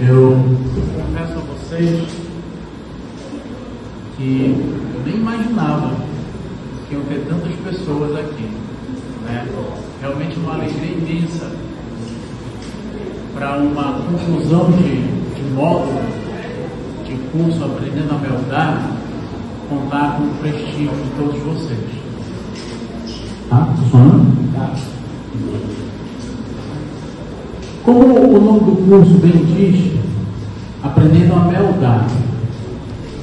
Eu confesso a vocês que eu nem imaginava que iam ter tantas pessoas aqui, né? Realmente uma alegria imensa para uma conclusão de módulo de curso Aprendendo a Meldar, contar com o prestígio de todos vocês. Tá? Funcionando? Tá. Como o nome do curso bem diz, Aprendendo a Meldar.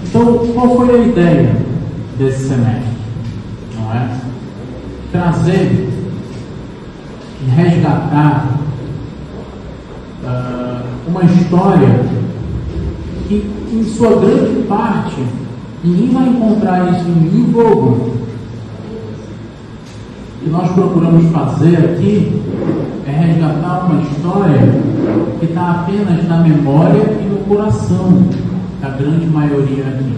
Então, qual foi a ideia desse semestre? Não é? Trazer e resgatar uma história que, em sua grande parte, ninguém vai encontrar isso em livro algum. O que nós procuramos fazer aqui é resgatar uma história que está apenas na memória e no coração da grande maioria aqui.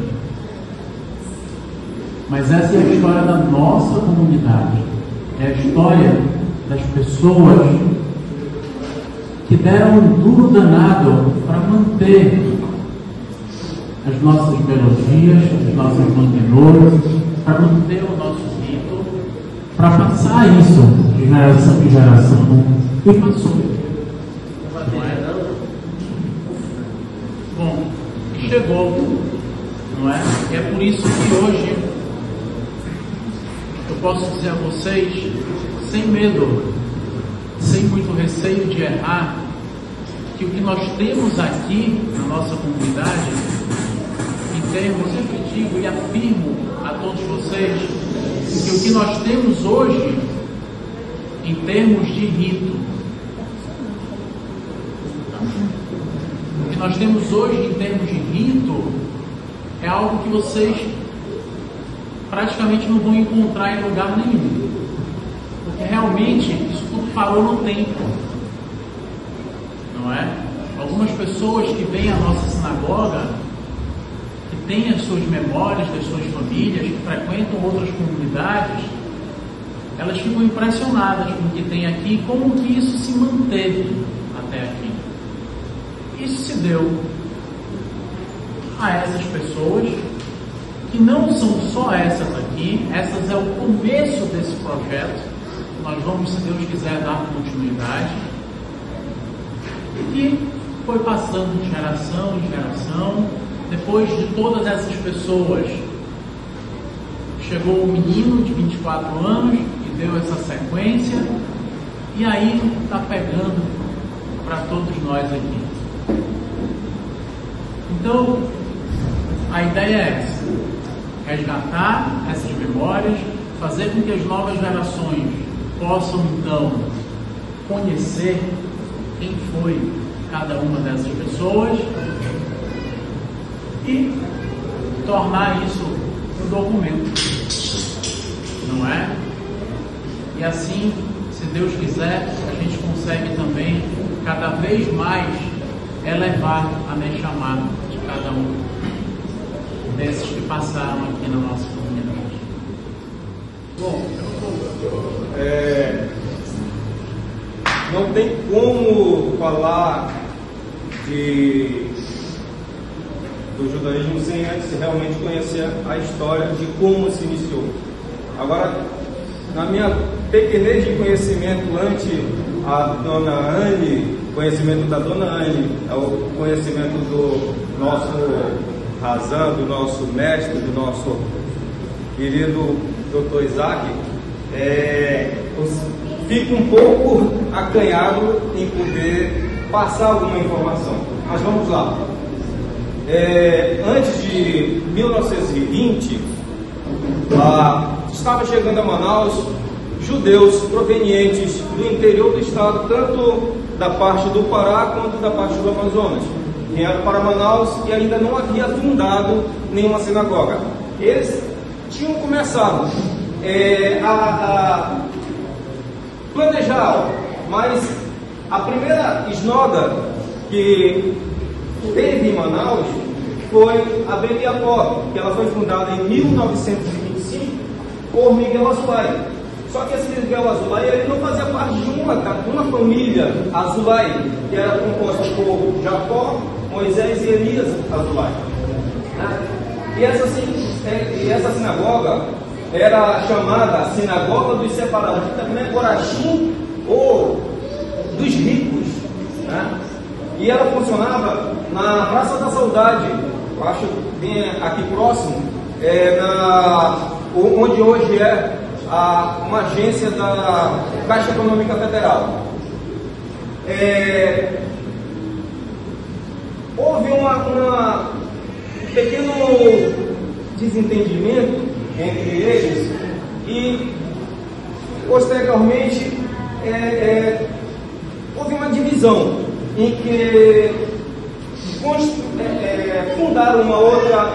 Mas essa é a história da nossa comunidade. É a história das pessoas que deram um duro danado para manter as nossas melodias, as nossas mantenouras, para manter o nosso rito, para passar isso de geração em geração e passou. Não é? Bom, chegou, não é? E é por isso que hoje eu posso dizer a vocês, sem medo, sem muito receio de errar, que o que nós temos aqui na nossa comunidade, em termos, eu sempre digo e afirmo a todos vocês, que o que nós temos hoje, em termos de rito, o que nós temos hoje em termos de rito, é algo que vocês praticamente não vão encontrar em lugar nenhum. Porque realmente isso tudo parou no tempo, não é? Algumas pessoas que vêm à nossa sinagoga, que têm as suas memórias das suas famílias, que frequentam outras comunidades, elas ficam impressionadas com o que tem aqui e como que isso se manteve até aqui. Isso se deu a essas pessoas, que não são só essas aqui, essas é o começo desse projeto. Nós vamos, se Deus quiser, dar continuidade, que foi passando de geração em geração. Depois de todas essas pessoas, chegou um menino de 24 anos e deu essa sequência, e aí está pegando para todos nós aqui. Então, a ideia é essa: resgatar essas memórias, fazer com que as novas gerações possam então conhecer quem foi cada uma dessas pessoas e tornar isso um documento, não é? E assim, se Deus quiser, a gente consegue também cada vez mais elevar a Neshama de cada um desses que passaram aqui na nossa comunidade. Bom, não tem como falar do judaísmo sem antes realmente conhecer a história de como se iniciou. Agora, na minha pequenez de conhecimento ante a Dona Anne, conhecimento da Dona Anne, o conhecimento do nosso Razan, do nosso mestre, do nosso querido Dr. Isaac, eu fico um pouco acanhado em poder passar alguma informação. Mas vamos lá. Antes de 1920, estava chegando a Manaus judeus provenientes do interior do estado, tanto da parte do Pará quanto da parte do Amazonas. Vieram para Manaus e ainda não havia fundado nenhuma sinagoga. Eles tinham começado a planejar algo, mas a primeira esnoda que teve em Manaus foi a Beniapó, que ela foi fundada em 1925 por Miguel Asuai. Só que esse Miguel Azulay, ele não fazia parte de uma família Azulay, que era composta por Jacó, Moisés e Elias Azulay. E essa sinagoga era chamada Sinagoga dos Separatistas Mecorachim, ou dos ricos. E ela funcionava na Praça da Saudade, eu acho bem aqui próximo, onde hoje é uma agência da Caixa Econômica Federal. Houve um pequeno desentendimento entre eles e posteriormente houve uma divisão em que fundaram uma outra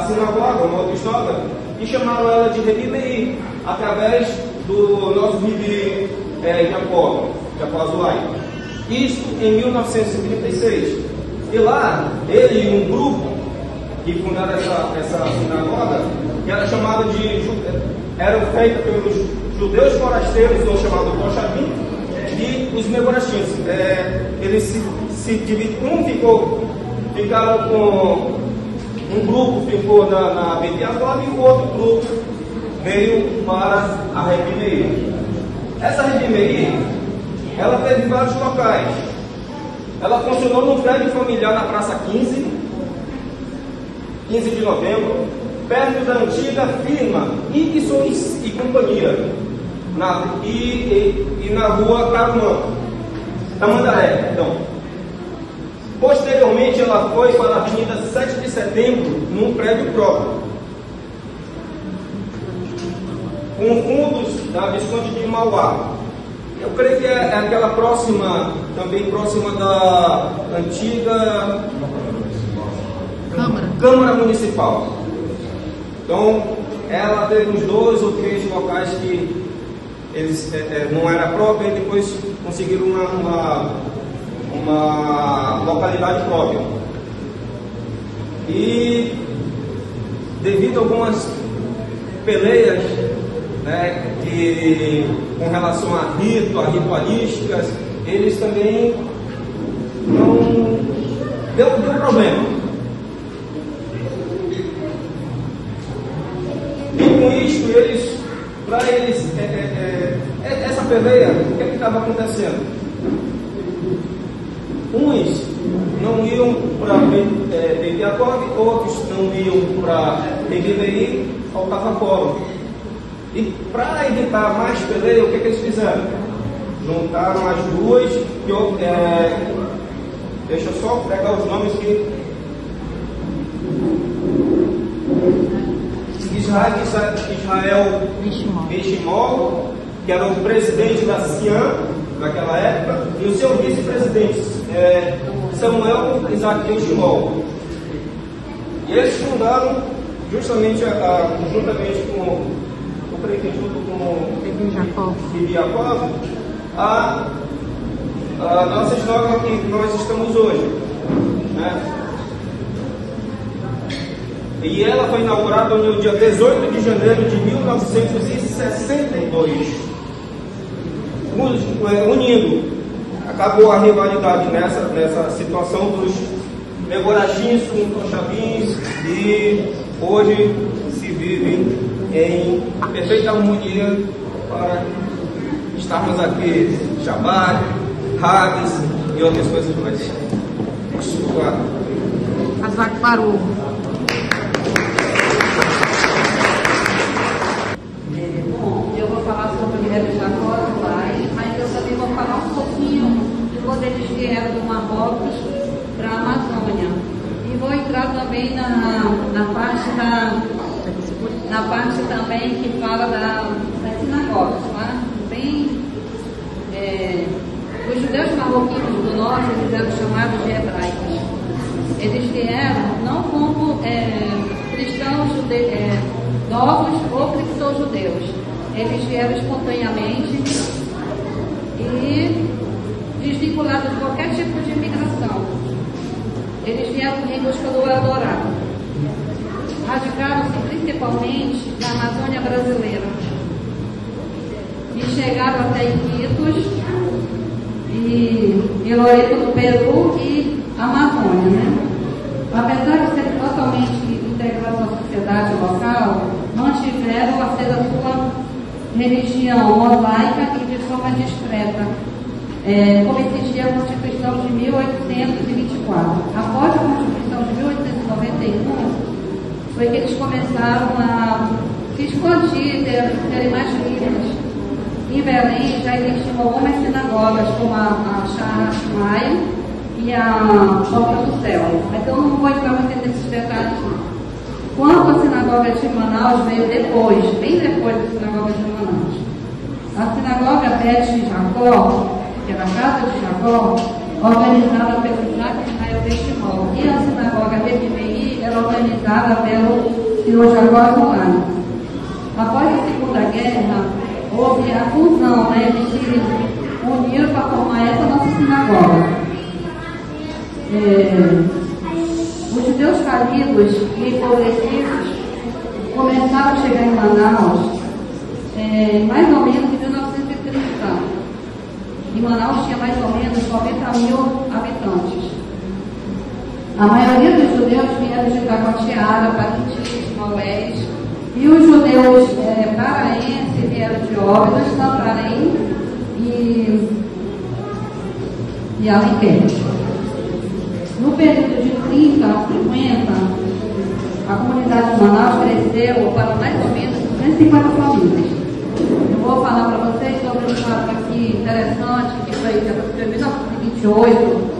sinagoga, uma outra história, e chamaram ela de Rebi Meir, através do nosso Rebi Jacó Azulay. Isso em 1936. E lá, ele e um grupo que fundaram essa sinagoga, que era chamada era feita pelos judeus forasteiros, ou chamado Koshavim, e os Mekorachim. Eles se dividiram, ficaram com um grupo ficou na Bet Yaakov e o outro grupo veio para a Rebi Meir. Essa Rebi Meir, ela teve vários locais. Ela funcionou no prédio familiar na Praça 15 de novembro, perto da antiga firma Ibson e Companhia, e na rua Tamandaré. Então, posteriormente, ela foi para a Avenida 7 de Setembro, num prédio próprio, com fundos da Visconde de Mauá. Eu creio que é aquela também próxima da antiga Câmara Municipal. Então, ela teve uns 2 ou 3 locais que eles não era própria e depois conseguiram uma localidade própria. E devido a algumas peleias, com relação a ritualísticas, eles também não deu problema. E com isso, para eles, essa peleia, o que estava acontecendo? Uns não iam para Bet Yaakov, outros não iam para Rebi Meir, faltava fórum. E para evitar mais peleia, o que eles fizeram? Juntaram as duas, deixa eu só pegar os nomes que Israel Bishimol, que era o presidente da CIAN naquela época, e o seu vice-presidente, Samuel Isaac Bishimol. E eles fundaram justamente juntamente com o prefeito, com o Rebi Jacó, a nossa história que nós estamos hoje. E ela foi inaugurada no dia 18 de janeiro de 1962, unindo. Acabou a rivalidade nessa situação dos Mekorachim com Koshavim, e hoje se vive em perfeita harmonia para estarmos aqui, Shabbat, Haggis e outras coisas mais. Hazak Baruch. Eu vou falar sobre o Rebi Jacó Azulay, mas eu também vou falar um pouquinho de quando eles vieram do Marrocos para a Amazônia. E vou entrar também na parte também que fala das sinagogas, tá? Os judeus marroquinos do norte, eles eram chamados de hebraicos. Eles vieram não como cristãos novos ou cristãos judeus. Eles vieram espontaneamente e desvinculados de qualquer tipo de imigração. Eles vieram em busca do Eldorado. Radicaram-se principalmente na Amazônia brasileira. e chegaram até Iquitos, e Loreto do Peru e Amazônia, né? Apesar de serem totalmente integrados à sociedade local, mantiveram a ser a sua religião mosaica e de forma discreta, como exigia a Constituição de 1824. Após a Constituição de 1891, foi que eles começaram a se expandir, serem mais livres. Em Belém já existiam algumas sinagogas, como a Charras Maia e a Porta do Céu. Mas eu não vou entrar muito nesses detalhes, não. Quanto à sinagoga de Manaus, veio depois, bem depois da sinagoga de Manaus. A sinagoga Beth de Jacó, que era a casa de Jacó, organizada pelo Isaac Israel Benchimol, e a sinagoga Rebimei era organizada pelo senhor Jacó Zulani. Após a Segunda Guerra, houve a fusão, né? Eles se uniram para formar essa nossa sinagoga. Os judeus falidos e empobrecidos começaram a chegar em Manaus mais ou menos em 1930. Em Manaus tinha mais ou menos 90 mil habitantes. A maioria dos judeus vieram de Taquatiara, Parintins, Maués, e os judeus paraenses vieram de Óbidos, Santarém e Alenquer. No período de 30 a 50, a comunidade de Manaus cresceu para mais ou menos 250 famílias. Eu vou falar para vocês sobre um fato aqui interessante, que foi em 1928,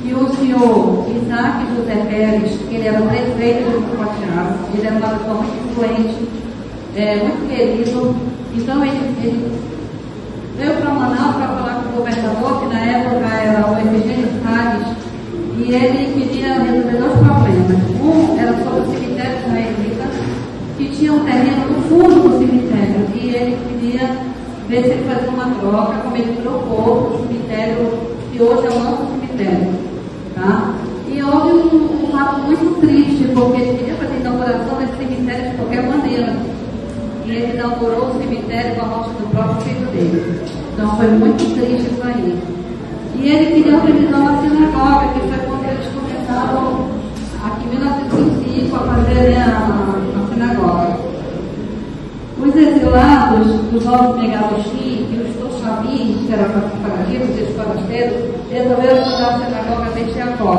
que o senhor Isaac José Pérez, que ele era o prefeito de Taquatiara, ele era uma pessoa muito influente, muito querido. Então ele veio para Manaus para falar com o governador, que na época era o Efigênio Salles, e ele queria resolver dois problemas. Um era sobre o cemitério israelita, que tinha um terreno no fundo do cemitério, e ele queria ver se ele fazia uma troca, como ele trocou o cemitério, que hoje é o nosso cemitério. Tá? E houve um fato muito triste, porque ele queria fazer a inauguração desse cemitério de qualquer maneira. E ele inaugurou o cemitério com a morte do próprio filho dele. Então foi muito triste isso aí. E ele queria organizar uma sinagoga, que foi quando eles começaram, aqui em 1905, a fazer a sinagoga. Os exilados dos novos Megalochim e os Toshavim, que eram separatistas e os forasteiros, resolveram fundar a sinagoga Beth Jacó.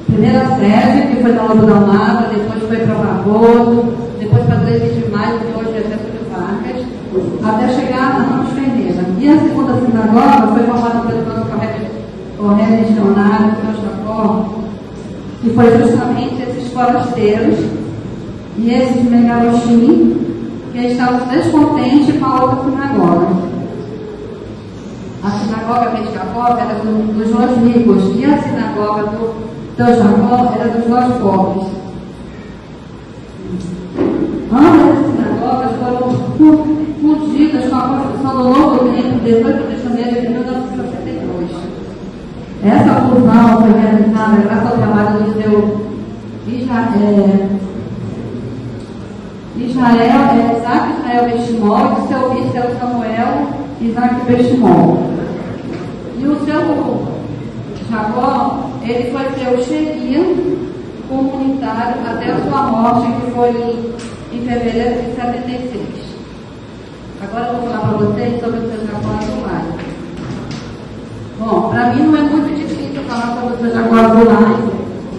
Primeira sede, que foi na Lobo da Mata, depois foi para Barroso, depois para 13 de Maio, que hoje é Getúlio Vargas, até chegar na Ramos Fendeira. E a segunda sinagoga foi formada pelo nosso correligionário, o Sr. Jacó, que foi justamente esses forasteiros e esses Megalochim, que estavam descontentes com a outra sinagoga. A sinagoga de Jacó era dos mais ricos e a sinagoga do Jacó era dos mais pobres. Ambas as sinagogas foram fundidas com a construção do novo templo 18 de janeiro de 1972. Essa fusão foi realizada graças ao trabalho do seu Isaac Israel Benchimol e do seu vice Samuel Isaac Benchimol. E o seu Jacó, ele foi seu cheguia comunitário até a sua morte, que foi em fevereiro de 76. Agora eu vou falar para vocês sobre o seu Jacó Azulay. Bom, para mim não é muito difícil falar sobre o seu Jacó Azulay,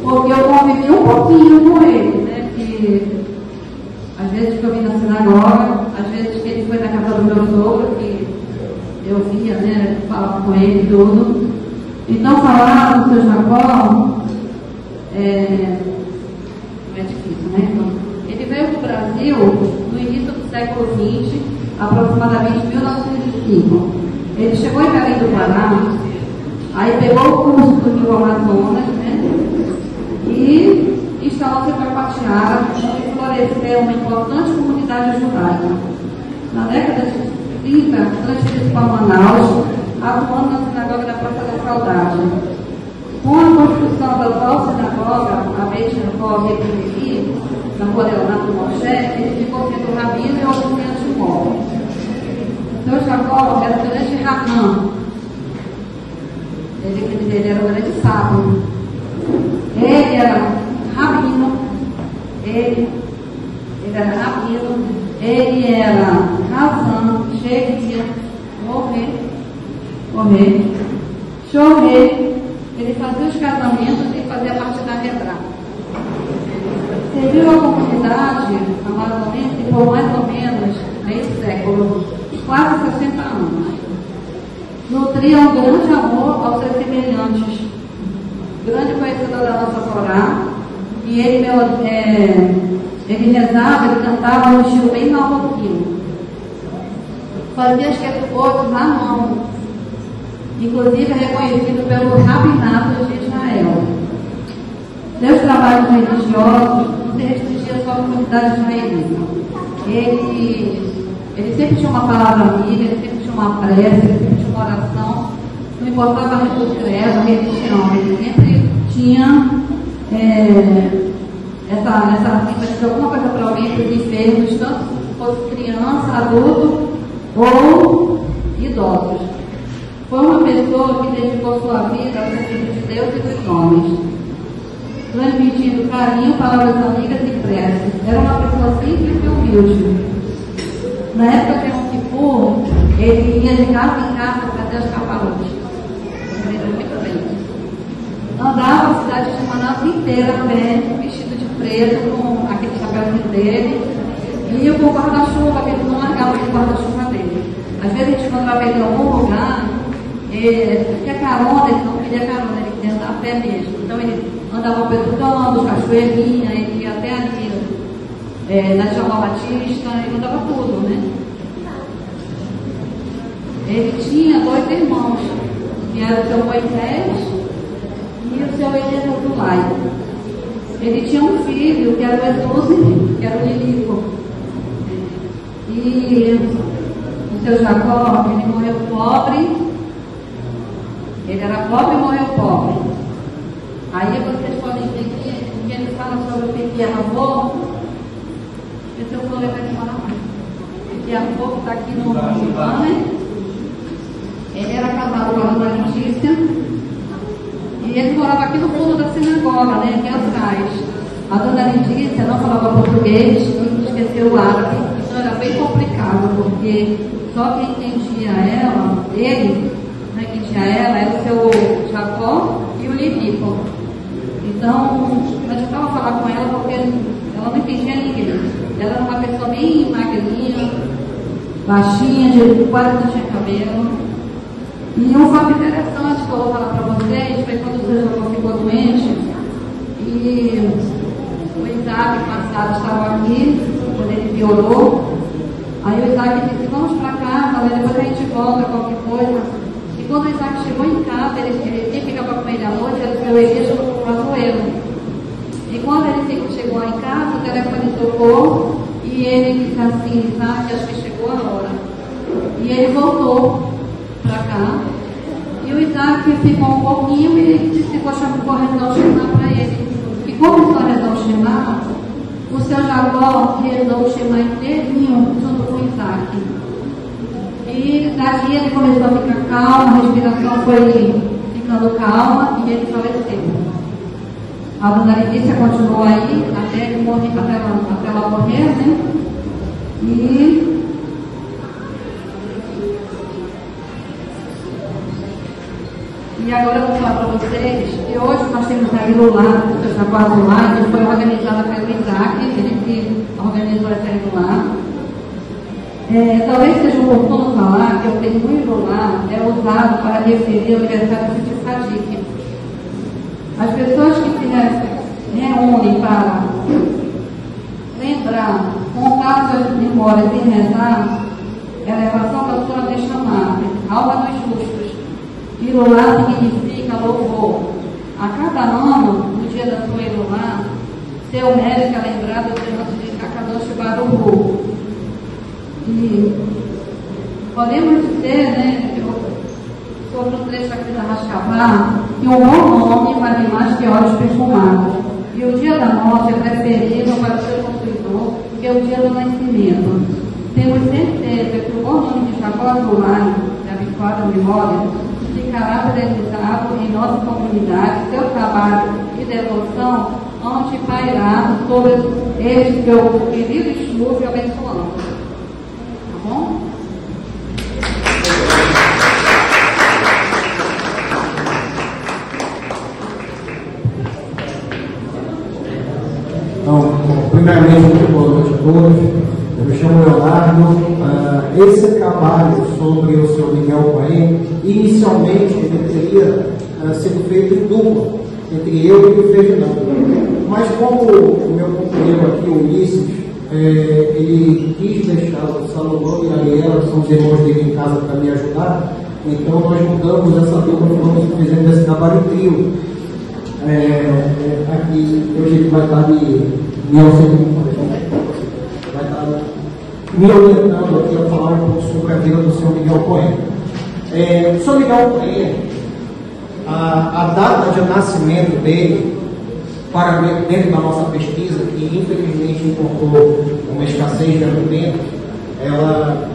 porque eu convivi um pouquinho com ele, né? Que às vezes que eu vim na sinagoga, às vezes que ele foi na casa do meu sogro, que eu via, né? Falava com ele e tudo. Então falar do seu Jacó é difícil, né? Então, ele veio para o Brasil no início do século XX, aproximadamente 1905. Ele chegou em Belém do Pará, aí pegou o curso do Rio Amazonas, né? E instalou-se em Taquatiara, onde floresceu uma importante comunidade judaica. Na década de 30, transferiu para Manaus, atuando na sinagoga da Praça da Saudade. Com a construção da atual sinagoga, a Beit Jacó Rebimei, na rua Leonardo Moshe, ele ficou sendo rabino e oficiante móvel. Seu Jacó era o grande Ramã. Ele era o grande sábio. Ele era rabino. Ele era rabino. Ele era Razã, Sheria, Chorê. Ele fazia os casamentos e fazia parte da Redrá. Serviu a comunidade, amavelmente, por mais ou menos meio século, quase 60 anos. Nutria um grande amor aos seus semelhantes, grande conhecedor da nossa Torá, e ele rezava, ele cantava no estilo bem marroquino. Fazia as ketubot na mão, inclusive reconhecido pelo rabinato de Israel. Seus trabalhos religiosos não se restringiam só à comunidade israelita. Ele sempre tinha uma palavra amiga, ele sempre tinha uma prece, ele sempre tinha uma oração. Não importava a religião, ele sempre tinha essa cifra de alguma coisa para alguém, para os enfermos, tanto se fosse criança, adulto ou idosos. Foi uma pessoa que dedicou sua vida ao serviço de Deus e dos homens, transmitindo carinho, palavras amigas e preces. Era uma pessoa simples e humilde. Na época de Yom Kippur, ele ia de casa em casa fazer as caparões. Andava a cidade de Manaus inteira a pé, vestido de preto, com aquele chapéuzinho dele, e ia com o guarda-chuva, que ele não largava o guarda-chuva dele. Às vezes a gente encontrava ele em algum lugar, ele queria carona, ele não queria carona, ele queria andar a pé mesmo. Então ele andava petrolando, cachoeirinha, ele ia até ali, na João Batista, ele andava tudo, né? Ele tinha 2 irmãos, que era o seu Moisés e o seu Eliezer. Ele tinha um filho, que era o Ezuse, que era o Lilico. E o seu Jacó, ele morreu pobre. Ele era pobre e morreu pobre. Aí vocês podem ver que ele fala sobre o Pequiavô. Esse eu vou levar aqui para lá. Pequiavô, que está aqui no banner. Ele era casado com a Dona Letícia. E ele morava aqui no fundo da sinagoga, né, aqui atrás. A Dona Letícia não falava português e esqueceu o árabe. Então era bem complicado, porque só quem entendia ela, ele, né, quem tinha ela, era o seu Jacó e o Lilico. Então, a gente estava falar com ela porque ela não entendia ninguém. Ela era uma pessoa bem magrinha, baixinha, quase não tinha cabelo. E um fato interessante que eu vou falar para vocês foi quando o seu Jacó ficou doente e o Isaac passado estava aqui, quando ele piorou. Aí o Isaac disse, vamos para casa, depois a gente volta, qualquer coisa. E quando o Isaac chegou em casa, ele ficava com ele à noite, era o seu Elias Pazuelo. E quando ele chegou em casa, o telefone tocou e ele disse assim, Isaac, acho que chegou a hora. E ele voltou para cá. E o Isaac ficou um pouquinho e disse que vou rezar o Shema para ele. E começou a rezar o Shema, o seu Jacó rezou o Shema inteirinho junto com o Isaac. E dali ele começou a ficar calmo, a respiração foi ficando calma e ele faleceu. A Dona Letícia continuou aí até ele morrer, até ela morrer, né? E agora eu vou falar para vocês que hoje nós temos a Ilulá, o seu Jacó Ilulá, que foi organizada pelo Isaac, ele que organizou essa Ilulá. Talvez seja oportuno falar que o termo Ilulá é usado para referir ao aniversário de Sadik. As pessoas que se reúnem para lembrar, contar suas memórias e rezar, é a elevação da sua Neshama, alma dos justos. Ilulá significa louvor. A cada ano, no dia da sua Ilulá, seu mérito é lembrado diante de Kadosh Baruch. E podemos dizer, né, sobre o trecho aqui da Rascavá, que um bom nome vale mais que olhos perfumados. E o dia da morte é preferível para o seu construtor que o dia do nascimento. Temos certeza que o bom nome de Jacó Azulani, habituado no imóvel, ficará realizado em nossa comunidade seu trabalho e devoção, onde pairá sobre este teu querido estudo e abençoando. Tá bom? Então, primeiramente, boa noite a todos. Eu me chamo Leonardo. Esse trabalho sobre o Sr. Miguel Cohen, inicialmente ele teria sido feito em dupla, entre eu e o Ferdinando. Mas como o meu companheiro aqui, o Ulisses, ele quis deixar o Salomão e a Ariela, que são os irmãos dele em casa, para me ajudar, então nós mudamos essa dupla e fizemos esse trabalho em trio. Aqui hoje ele vai estar me auxiliando, vai estar me orientando aqui a falar um pouco sobre a vida do Sr. Miguel Cohen. O Sr. Miguel Cohen, a data de nascimento dele, para dentro da nossa pesquisa, que infelizmente encontrou uma escassez de alimento, ela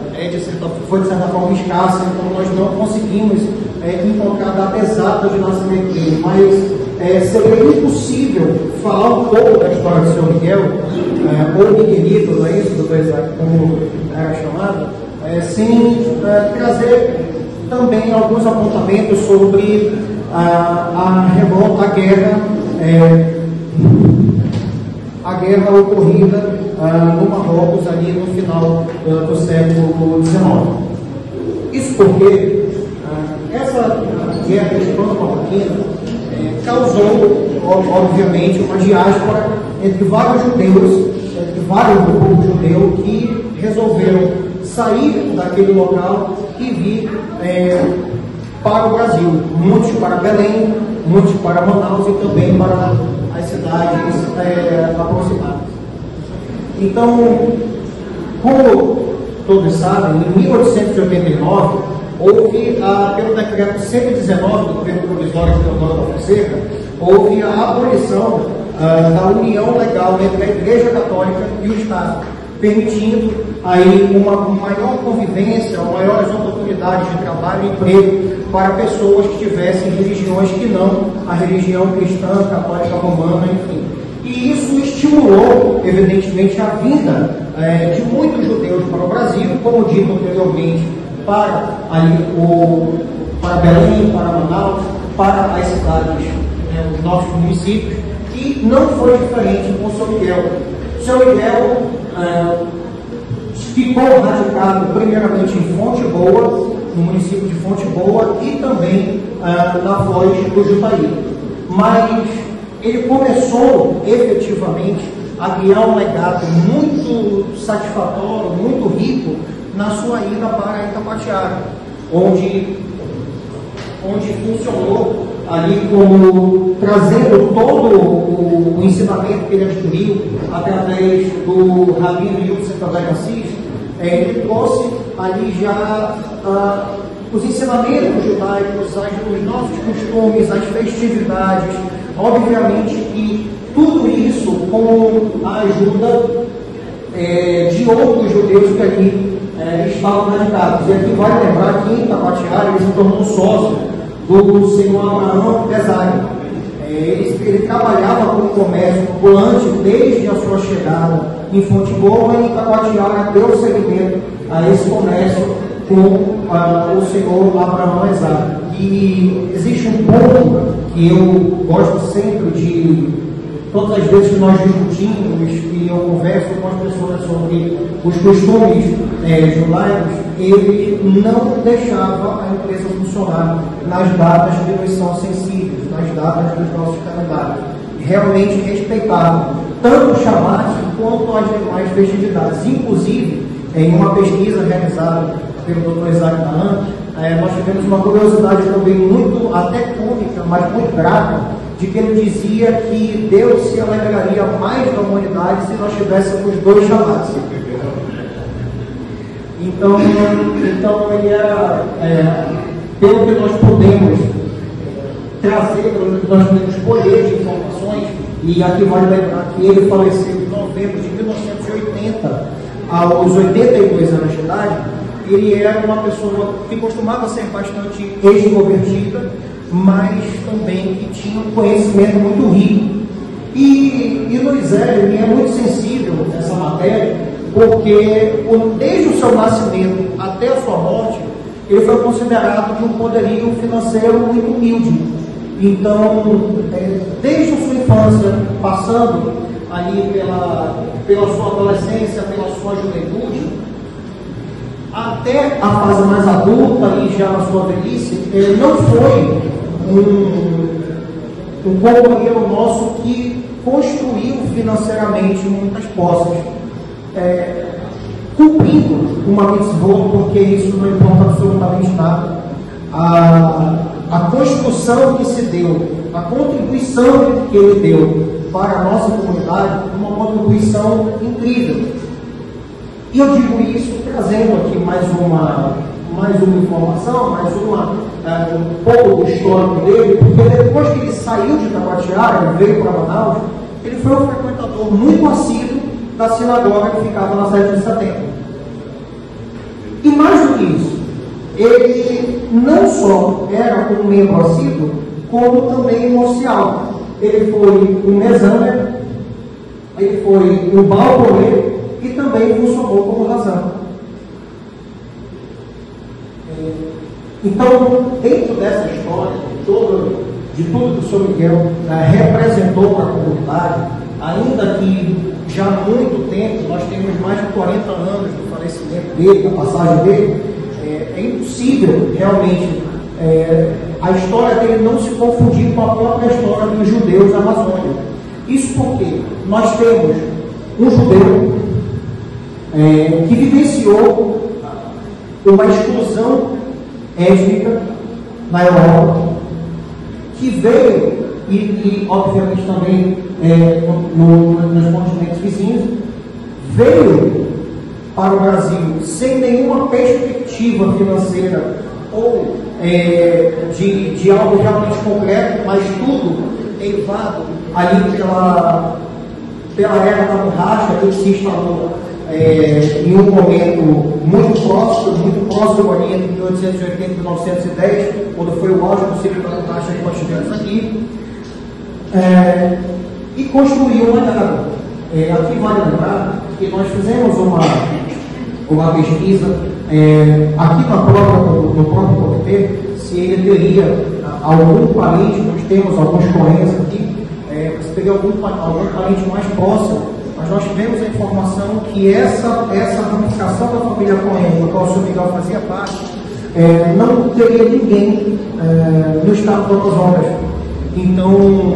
foi de certa forma escassa, então nós não conseguimos encontrar a data exata de nascimento dele, mas seria impossível falar um pouco da história do Sr. Miguel, ou Miguelito, não é isso, doutor Isaac, como era chamado, sem trazer também alguns apontamentos sobre a revolta, a guerra ocorrida no Marrocos ali no final do século XIX. Isso porque essa guerra hispano-marroquina causou, obviamente, uma diáspora entre vários judeus, entre vários do povo judeu que resolveram sair daquele local e vir para o Brasil. Muitos para Belém, muitos para Manaus e também para as cidades aproximadas. Então, como todos sabem, em 1889, houve, pelo decreto 119 do governo provisório de Teodoro da Fonseca, houve a abolição da união legal entre a Igreja Católica e o Estado, permitindo aí uma maior convivência, maiores oportunidades de trabalho e emprego para pessoas que tivessem religiões que não a religião cristã, católica, romana, enfim. E isso estimulou, evidentemente, a vinda de muitos judeus para o Brasil, como dito anteriormente, para Belém, para Manaus, para as cidades, os nossos municípios, e não foi diferente com o Sr. Miguel. O Sr. Miguel ficou radicado primeiramente em Fonte Boa, no município de Fonte Boa, e também na Foz do Jutaí. Mas ele começou efetivamente a criar um legado muito satisfatório, muito rico, na sua ida para Itacoatiara, onde funcionou ali como trazendo todo o ensinamento que ele adquiriu através do Rabino Yudson Tadai Assis. Ele trouxe ali já os ensinamentos judaicos, os nossos costumes, as festividades, obviamente que tudo isso com a ajuda de outros judeus que ali estavam radicados. E aqui vale lembrar que em Itacoatiara ele se tornou sócio do senhor Abraão Pesari. Ele trabalhava com o comércio ambulante desde a sua chegada em Fonte Boa, e Itacoatiara deu seguimento a esse comércio com o senhor Abraão Pesari. E existe um ponto que eu gosto sempre de, todas as vezes que nós discutimos e eu converso com as pessoas sobre os costumes judaicos, ele não deixava a empresa funcionar nas datas que nos são sensíveis, nas datas dos nossos calendários. Realmente respeitava tanto o Shabat quanto as demais festividades. Inclusive, em uma pesquisa realizada pelo Dr. Isaac Dahan, nós tivemos uma curiosidade também muito, até cômica, mas muito grata, de que ele dizia que Deus se alegraria mais da humanidade se nós tivéssemos 2 Shabats. Então ele era, pelo que nós podemos trazer, pelo que nós podemos colher de informações, e aqui vale lembrar que ele faleceu em novembro de 1980, aos 82 anos de idade. ele era uma pessoa que costumava ser bastante extrovertida, mas também que tinha um conhecimento muito rico. E Luizélio, ele é muito sensível nessa matéria, porque desde o seu nascimento até a sua morte, ele foi considerado de um poderio financeiro muito humilde. Então, desde a sua infância, passando ali pela sua adolescência, pela sua juventude, até a fase mais adulta, ali já na sua velhice, ele não foi um companheiro nosso que construiu financeiramente muitas posses, cumprindo uma mitzvot, porque isso não importa absolutamente nada. A construção que se deu, a contribuição que ele deu para a nossa comunidade, uma contribuição incrível. E eu digo isso trazendo aqui mais uma informação, um pouco do histórico dele, porque depois que ele saiu de Taquatiara, ele veio para Manaus, ele foi um frequentador muito assíduo da sinagoga que ficava na 7 de setembro. E mais do que isso, ele não só era um membro assíduo, como também um oficial. Ele foi um mesaner, ele foi um balconê e também funcionou como razão. Então, dentro dessa história, de tudo que o Sr. Miguel representou para a comunidade, ainda que já há muito tempo, nós temos mais de 40 anos do falecimento dele, da passagem dele, é impossível realmente a história dele não se confundir com a própria história dos judeus da Amazônia. Isso porque nós temos um judeu que vivenciou uma exclusão étnica na Europa, que veio, e obviamente também nos continentes vizinhos, veio para o Brasil sem nenhuma perspectiva financeira ou de algo realmente concreto, mas tudo eivado ali pela era da borracha, que se instalou em um momento muito próximo ali entre 1880 e 1910, quando foi o auge do ciclo da borracha que nós tivemos aqui, e construiu uma água. Aqui vale lembrar que nós fizemos uma pesquisa aqui no próprio comitê, se ele teria algum parente, nós temos alguns correntes aqui, se teria algum parente mais próximo. Mas nós tivemos a informação que essa ramificação da família Cohen, do qual o Sr. Miguel fazia parte, não teria ninguém no estado do Amazonas. Então,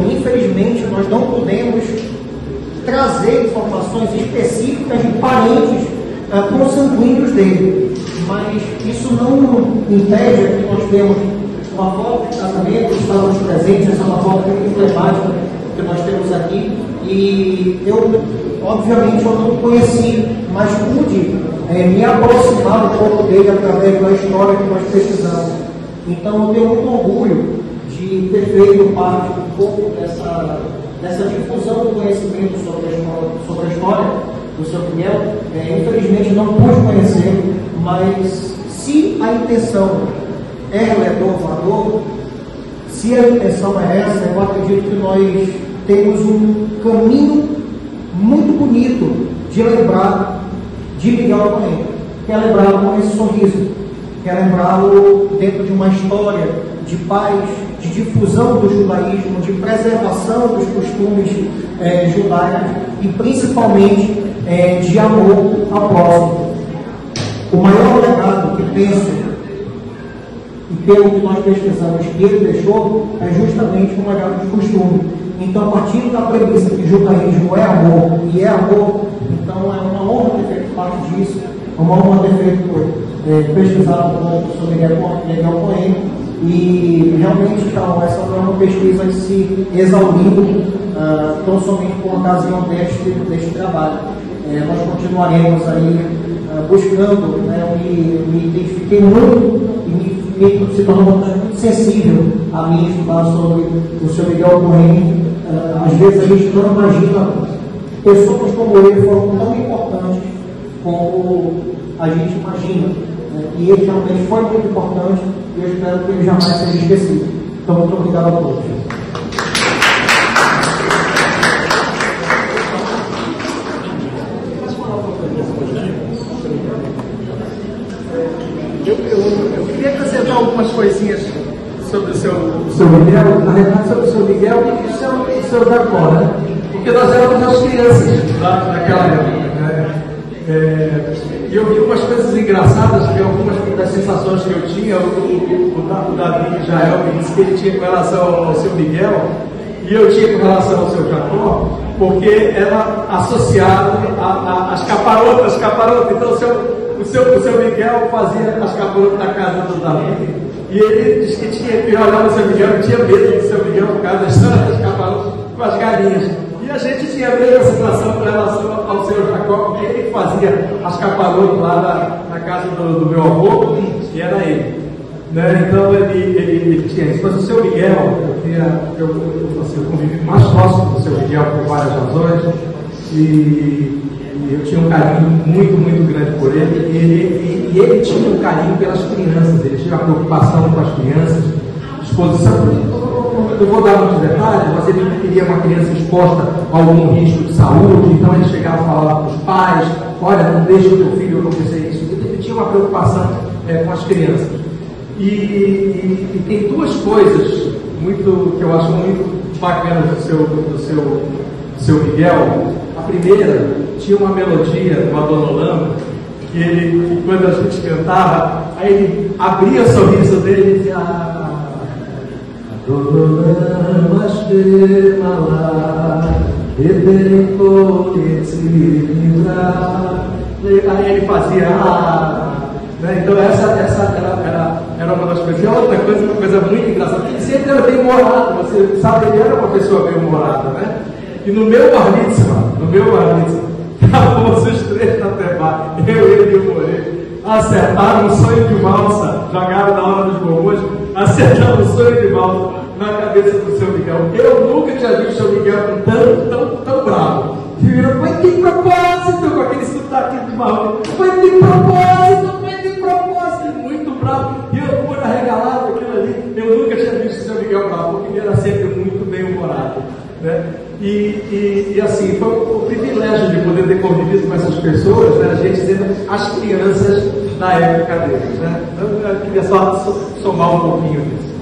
infelizmente, nós não podemos trazer informações específicas de parentes consanguíneos dele. Mas isso não impede que nós temos uma foto de casamento, estávamos presentes, essa é uma foto muito emblemática que nós temos aqui. E obviamente, eu não conheci, mas pude me aproximar um pouco dele através da história que nós pesquisamos. Então, eu tenho muito orgulho de ter feito parte um pouco dessa difusão do conhecimento sobre a história do Sr. Miguel. Infelizmente, não pude conhecer, mas se a intenção é louvador, se a intenção é essa, eu acredito que nós temos um caminho muito bonito de lembrar de Miguel Cohen, que é lembrá-lo com esse sorriso, que é lembrá-lo dentro de uma história de paz, de difusão do judaísmo, de preservação dos costumes judaicos e principalmente de amor ao próximo. O maior legado que penso, e pelo que nós pesquisamos que ele deixou, é justamente um legado de costume. Então, a partir da premissa que o judaísmo é amor e é amor, então é uma honra ter feito parte disso, é uma honra ter feito pesquisado com o professor Miguel Cohen, e realmente, então, essa foi uma pesquisa que se exauriu tão somente por ocasião deste trabalho. Nós continuaremos aí buscando, me identifiquei muito e se tornou muito sensível a mim estudar sobre o Sr. Miguel Cohen. Às vezes a gente não imagina pessoas como ele foram tão importantes como a gente imagina. E ele realmente foi muito importante e eu espero que ele jamais seja esquecido. Então, muito obrigado a todos. Eu queria acrescentar algumas coisinhas sobre o seu Miguel, na verdade sobre o seu Miguel e o seu Jacó, né? Porque nós éramos as crianças naquela época, né? E eu vi umas coisas engraçadas, que algumas das sensações que eu tinha, o Davi Israel me disse que ele tinha com relação ao seu Miguel, e eu tinha com relação ao seu Jacó, porque era associado às caparotas. Então o seu Miguel fazia as caparotas na casa do Davi, e ele disse que tinha que olhar o seu Miguel, tinha medo do seu Miguel por causa das caparotas com as galinhas. E a gente tinha a mesma situação com relação ao seu Jacó, porque ele fazia as caparotas lá na casa do meu avô, e era ele. Né? Então ele tinha isso. Mas o seu Miguel, eu convivi mais próximo do seu Miguel por várias razões, e eu tinha um carinho muito, muito grande por ele, e ele tinha um carinho pelas crianças, ele tinha uma preocupação com as crianças, disposição. Eu vou dar muitos detalhes, mas ele não queria uma criança exposta a algum risco de saúde, então ele chegava a falar para os pais: olha, não deixe o teu filho acontecer isso. Ele tinha uma preocupação com as crianças. E tem duas coisas que eu acho muito bacanas do seu Miguel. A primeira, tinha uma melodia do Adonolamo, que quando a gente cantava, aí ele abria o sorriso dele e dizia: aí ele fazia né? Então essa era uma das coisas. E outra coisa, uma coisa muito engraçada, ele sempre era bem humorado, você sabe, ele era uma pessoa bem humorada, né? E no meu bar mitzvah, estávamos os três na Tebá, eu, ele e o Moreira, acertaram um sonho de valsa, jogaram na hora dos bombons, acertaram um sonho de valsa na cabeça do seu Miguel. Eu nunca tinha visto o seu Miguel tão bravo. E virou: foi de propósito, com aquele sotaque de marrom. Foi de propósito, muito bravo. E eu fui arregalado aquilo ali. Eu nunca tinha visto o seu Miguel bravo, porque ele era sempre muito bem humorado, né? E assim, foi o privilégio de poder ter convivido com essas pessoas, né? A gente sendo as crianças da época deles, né? Então, eu queria só somar um pouquinho disso.